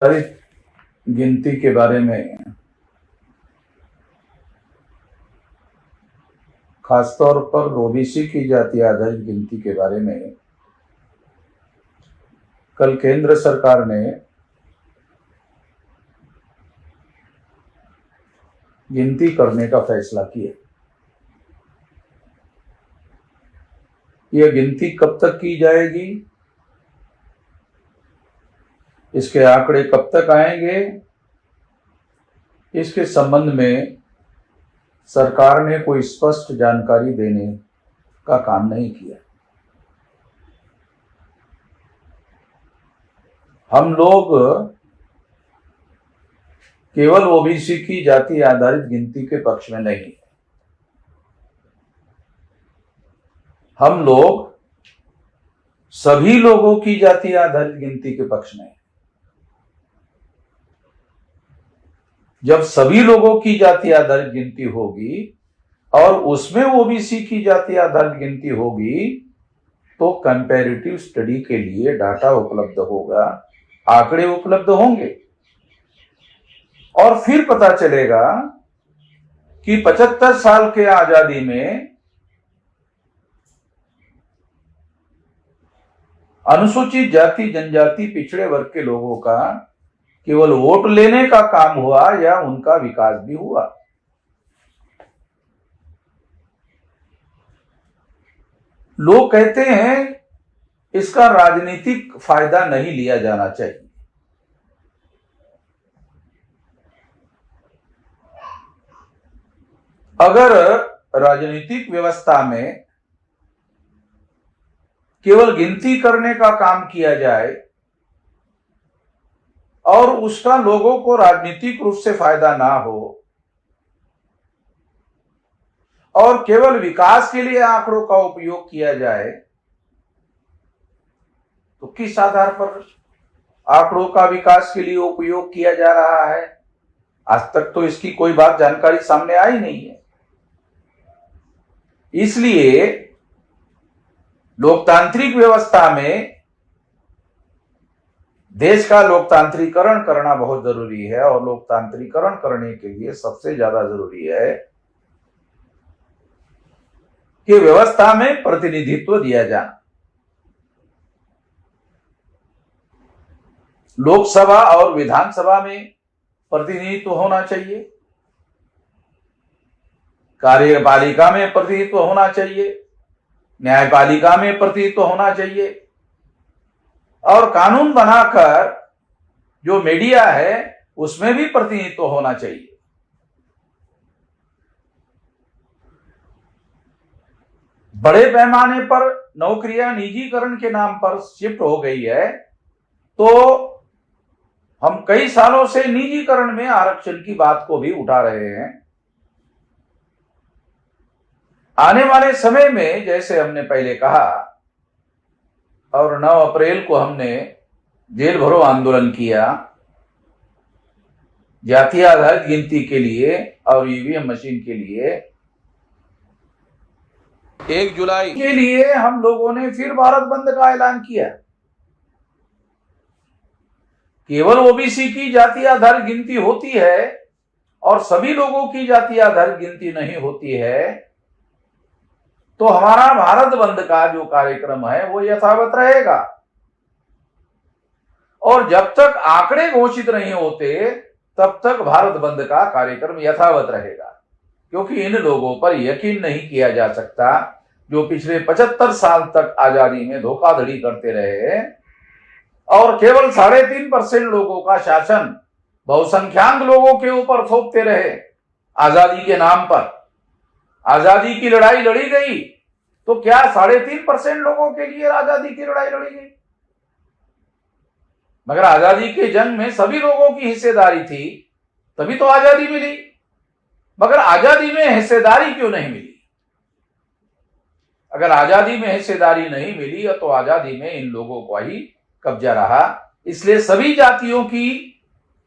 गिनती के बारे में, खासतौर पर ओबीसी की जाति आधारित गिनती के बारे में कल केंद्र सरकार ने गिनती करने का फैसला किया। यह गिनती कब तक की जाएगी, इसके आंकड़े कब तक आएंगे, इसके संबंध में सरकार ने कोई स्पष्ट जानकारी देने का काम नहीं किया। हम लोग केवल ओबीसी की जाति आधारित गिनती के पक्ष में नहीं, हम लोग सभी लोगों की जाति आधारित गिनती के पक्ष में। जब सभी लोगों की जाति आधारित गिनती होगी और उसमें ओबीसी की जाति आधारित गिनती होगी तो कंपैरेटिव स्टडी के लिए डाटा उपलब्ध होगा, आंकड़े उपलब्ध होंगे और फिर पता चलेगा कि 75 साल के आजादी में अनुसूचित जाति जनजाति पिछड़े वर्ग के लोगों का केवल वोट लेने का काम हुआ या उनका विकास भी हुआ। लोग कहते हैं इसका राजनीतिक फायदा नहीं लिया जाना चाहिए। अगर राजनीतिक व्यवस्था में केवल गिनती करने का काम किया जाए और उसका लोगों को राजनीतिक रूप से फायदा ना हो और केवल विकास के लिए आंकड़ों का उपयोग किया जाए तो किस आधार पर आंकड़ों का विकास के लिए उपयोग किया जा रहा है? आज तक तो इसकी कोई बात जानकारी सामने आई नहीं है। इसलिए लोकतांत्रिक व्यवस्था में देश का लोकतांत्रिकरण करना बहुत जरूरी है और लोकतांत्रिकरण करने के लिए सबसे ज्यादा जरूरी है कि व्यवस्था में प्रतिनिधित्व दिया जाए। लोकसभा और विधानसभा में प्रतिनिधित्व होना चाहिए, कार्यपालिका में प्रतिनिधित्व होना चाहिए, न्यायपालिका में प्रतिनिधित्व होना चाहिए और कानून बनाकर जो मीडिया है उसमें भी प्रतिनिधित्व होना चाहिए। बड़े पैमाने पर नौकरियां निजीकरण के नाम पर शिफ्ट हो गई है तो हम कई सालों से निजीकरण में आरक्षण की बात को भी उठा रहे हैं। आने वाले समय में जैसे हमने पहले कहा और 9 अप्रैल को हमने जेल भरो आंदोलन किया जाति आधारित गिनती के लिए और ईवीएम मशीन के लिए, 1 जुलाई के लिए हम लोगों ने फिर भारत बंद का ऐलान किया। केवल ओबीसी की जाति आधारित गिनती होती है और सभी लोगों की जाति आधारित गिनती नहीं होती है तो हमारा भारत बंद का जो कार्यक्रम है वो यथावत रहेगा और जब तक आंकड़े घोषित नहीं होते तब तक भारत बंद का कार्यक्रम यथावत रहेगा, क्योंकि इन लोगों पर यकीन नहीं किया जा सकता जो पिछले 75 साल तक आजादी में धोखाधड़ी करते रहे और केवल 3.5% लोगों का शासन बहुसंख्याक लोगों के ऊपर थोपते रहे। आजादी के नाम पर आजादी की लड़ाई लड़ी गई तो क्या 3.5% लोगों के लिए आजादी की लड़ाई लड़ी गई? मगर आजादी के जंग में सभी लोगों की हिस्सेदारी थी तभी तो आजादी मिली। मगर आजादी में हिस्सेदारी क्यों नहीं मिली? अगर आजादी में हिस्सेदारी नहीं मिली तो आजादी में इन लोगों का ही कब्जा रहा। इसलिए सभी जातियों की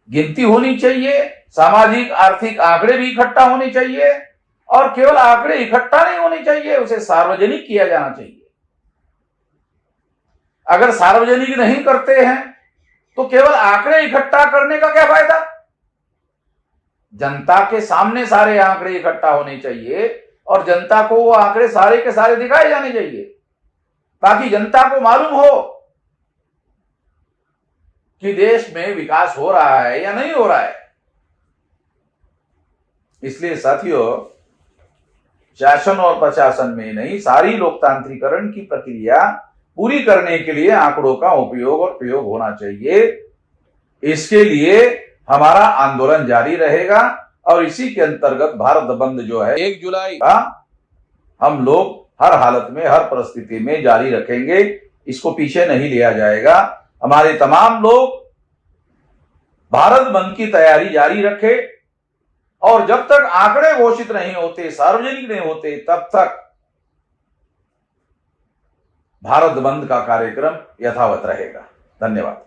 गिनती होनी चाहिए, सामाजिक आर्थिक आंकड़े भी इकट्ठा होने चाहिए और केवल आंकड़े इकट्ठा नहीं होने चाहिए, उसे सार्वजनिक किया जाना चाहिए। अगर सार्वजनिक नहीं करते हैं तो केवल आंकड़े इकट्ठा करने का क्या फायदा? जनता के सामने सारे आंकड़े इकट्ठा होने चाहिए और जनता को वो आंकड़े सारे के सारे दिखाए जाने चाहिए, ताकि जनता को मालूम हो कि देश में विकास हो रहा है या नहीं हो रहा है। इसलिए साथियों, शासन और प्रशासन में नहीं, सारी लोकतांत्रिकरण की प्रक्रिया पूरी करने के लिए आंकड़ों का उपयोग और प्रयोग होना चाहिए। इसके लिए हमारा आंदोलन जारी रहेगा और इसी के अंतर्गत भारत बंद जो है 1 जुलाई का हम लोग हर हालत में, हर परिस्थिति में जारी रखेंगे। इसको पीछे नहीं लिया जाएगा। हमारे तमाम लोग भारत बंद की तैयारी जारी रखे और जब तक आंकड़े घोषित नहीं होते, सार्वजनिक नहीं होते, तब तक भारत बंद का कार्यक्रम यथावत रहेगा। धन्यवाद।